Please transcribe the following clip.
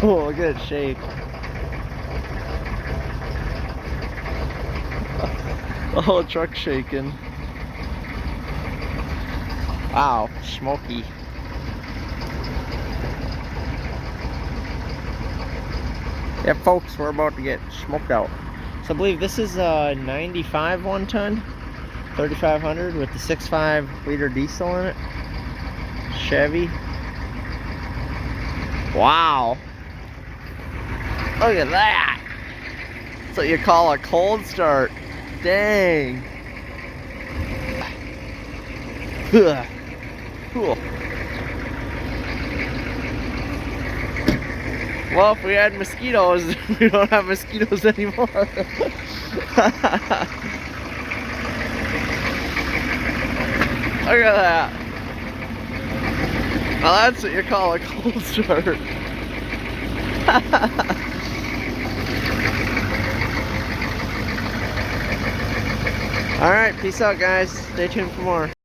Oh, look at it shake. The whole truck's shaking. Wow, Smoky. Yeah, folks, we're about to get smoked out. So I believe this is a 95 1-ton, 3500 with the 6.5 liter diesel in it. Chevy. Wow. Look at that. That's what you call a cold start. Dang. Ugh. Cool. Well, if we had mosquitoes, we don't have mosquitoes anymore. Look at that. Well, that's what you call a cold start. Alright, peace out guys. Stay tuned for more.